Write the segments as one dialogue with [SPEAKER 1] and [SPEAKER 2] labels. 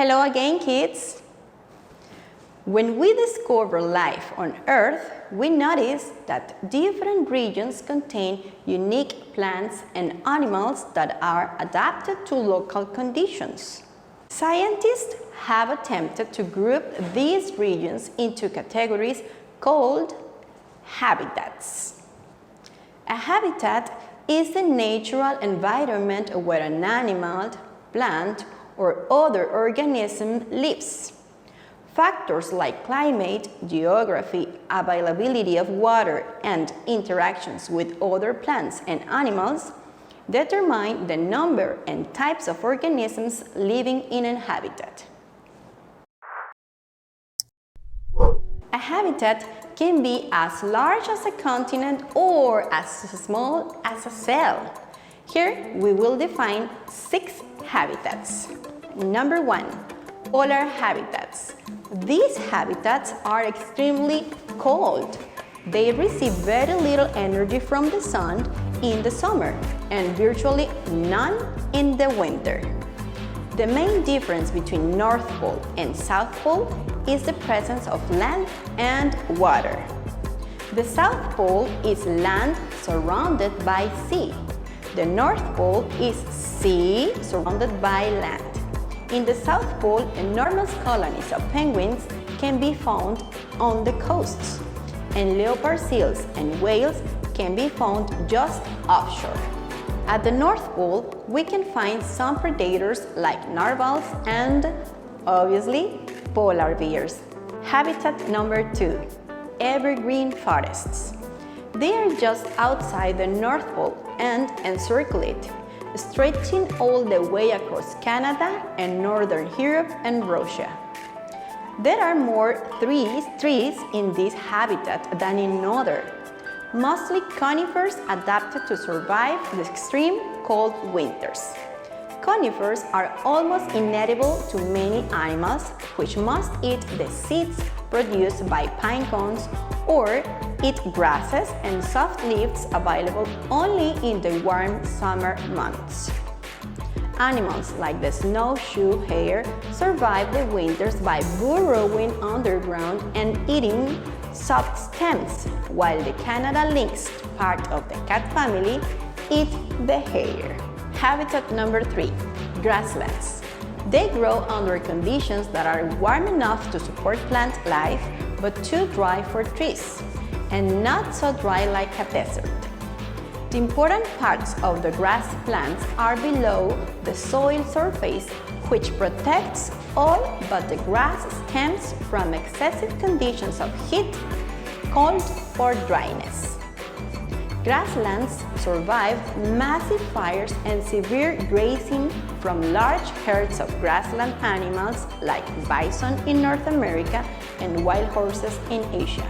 [SPEAKER 1] Hello again, kids! When we discover life on Earth, we notice that different regions contain unique plants and animals that are adapted to local conditions. Scientists have attempted to group these regions into categories called habitats. A habitat is the natural environment where an animal, plant, or other organism lives. Factors like climate, geography, availability of water, and interactions with other plants and animals determine the number and types of organisms living in a habitat. A habitat can be as large as a continent or as small as a cell. Here we will define 6 habitats. Number 1, polar habitats. These habitats are extremely cold. They receive very little energy from the sun in the summer and virtually none in the winter. The main difference between North Pole and South Pole is the presence of land and water. The South Pole is land surrounded by sea. The North Pole is sea surrounded by land. In the South Pole, enormous colonies of penguins can be found on the coasts, and leopard seals and whales can be found just offshore. At the North Pole, we can find some predators like narwhals and, obviously, polar bears. Habitat number 2, evergreen forests. They are just outside the North Pole and encircle it, stretching all the way across Canada and Northern Europe and Russia. There are more trees in this habitat than in others, mostly conifers adapted to survive the extreme cold winters. Conifers are almost inedible to many animals, which must eat the seeds produced by pine cones or eat grasses and soft leaves available only in the warm summer months. Animals like the snowshoe hare survive the winters by burrowing underground and eating soft stems, while the Canada lynx, part of the cat family, eat the hare. Habitat number 3, grasslands. They grow under conditions that are warm enough to support plant life, but too dry for trees, and not so dry like a desert. The important parts of the grass plants are below the soil surface, which protects all but the grass stems from excessive conditions of heat, cold, or dryness. Grasslands survive massive fires and severe grazing from large herds of grassland animals like bison in North America and wild horses in Asia.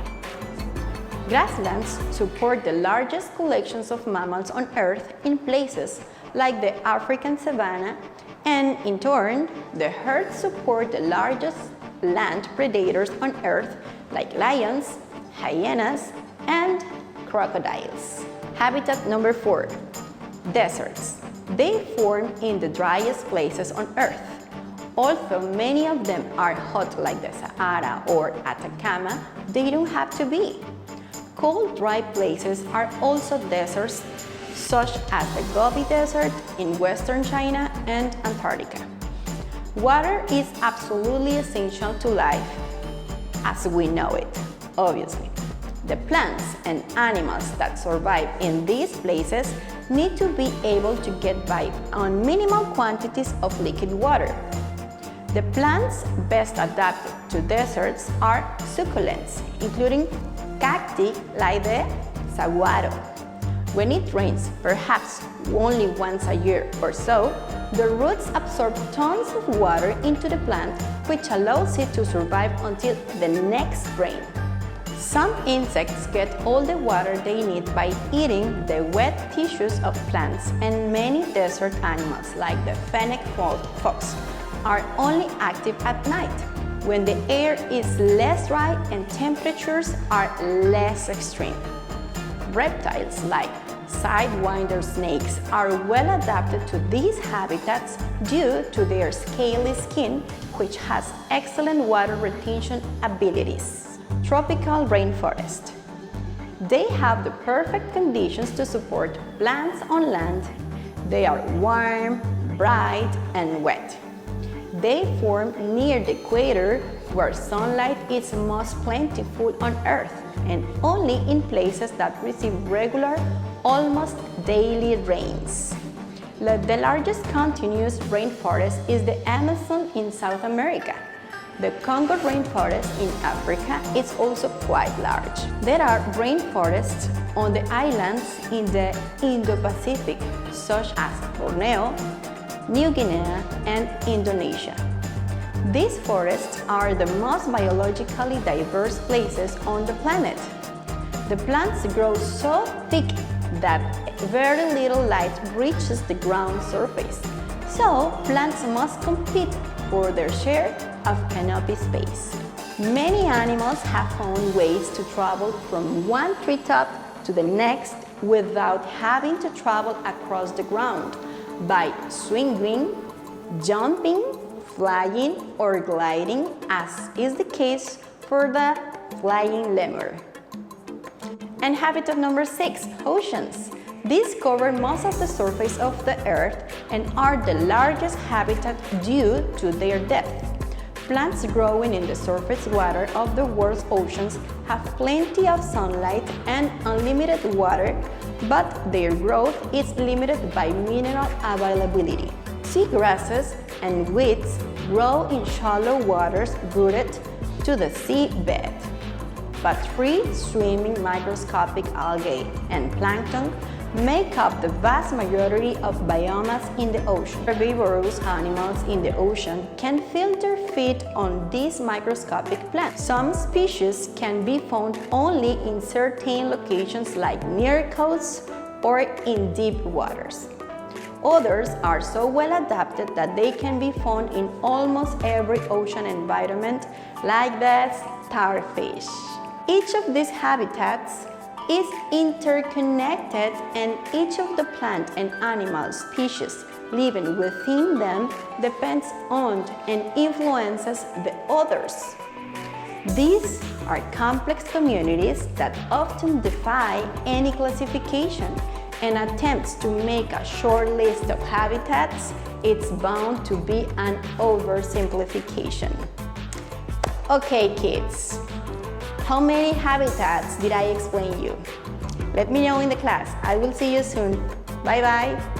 [SPEAKER 1] Grasslands support the largest collections of mammals on Earth in places like the African savanna, and in turn, the herds support the largest land predators on Earth like lions, hyenas, and crocodiles. Habitat number 4, deserts. They form in the driest places on Earth. Although many of them are hot like the Sahara or Atacama, they don't have to be. Cold, dry places are also deserts, such as the Gobi Desert in western China and Antarctica. Water is absolutely essential to life, as we know it, obviously. The plants and animals that survive in these places need to be able to get by on minimal quantities of liquid water. The plants best adapted to deserts are succulents, including cacti like the saguaro. When it rains, perhaps only once a year or so, the roots absorb tons of water into the plant, which allows it to survive until the next rain. Some insects get all the water they need by eating the wet tissues of plants, and many desert animals, like the fennec fox, are only active at night, when the air is less dry and temperatures are less extreme. Reptiles like sidewinder snakes are well adapted to these habitats due to their scaly skin, which has excellent water retention abilities. Tropical rainforest. They have the perfect conditions to support plants on land. They are warm, bright, and wet. They form near the equator, where sunlight is most plentiful on Earth, and only in places that receive regular, almost daily rains. The largest continuous rainforest is the Amazon in South America. The Congo rainforest in Africa is also quite large. There are rainforests on the islands in the Indo-Pacific, such as Borneo, New Guinea, and Indonesia. These forests are the most biologically diverse places on the planet. The plants grow so thick that very little light reaches the ground surface, so plants must compete for their share of canopy space. Many animals have found ways to travel from one treetop to the next without having to travel across the ground by swinging, jumping, flying, or gliding, as is the case for the flying lemur. And habitat number 6, oceans. These cover most of the surface of the Earth and are the largest habitat due to their depth. Plants growing in the surface water of the world's oceans have plenty of sunlight and unlimited water, but their growth is limited by mineral availability. Seagrasses and weeds grow in shallow waters rooted to the seabed, but free-swimming microscopic algae and plankton make up the vast majority of biomass in the ocean. Herbivorous animals in the ocean can filter feed on these microscopic plants. Some species can be found only in certain locations like near coasts or in deep waters. Others are so well adapted that they can be found in almost every ocean environment, like the starfish. Each of these habitats is interconnected, and each of the plant and animal species living within them depends on and influences the others. These are complex communities that often defy any classification, and attempts to make a short list of habitats, it's bound to be an oversimplification. Okay, kids. How many habitats did I explain you? Let me know in the class. I will see you soon. Bye bye.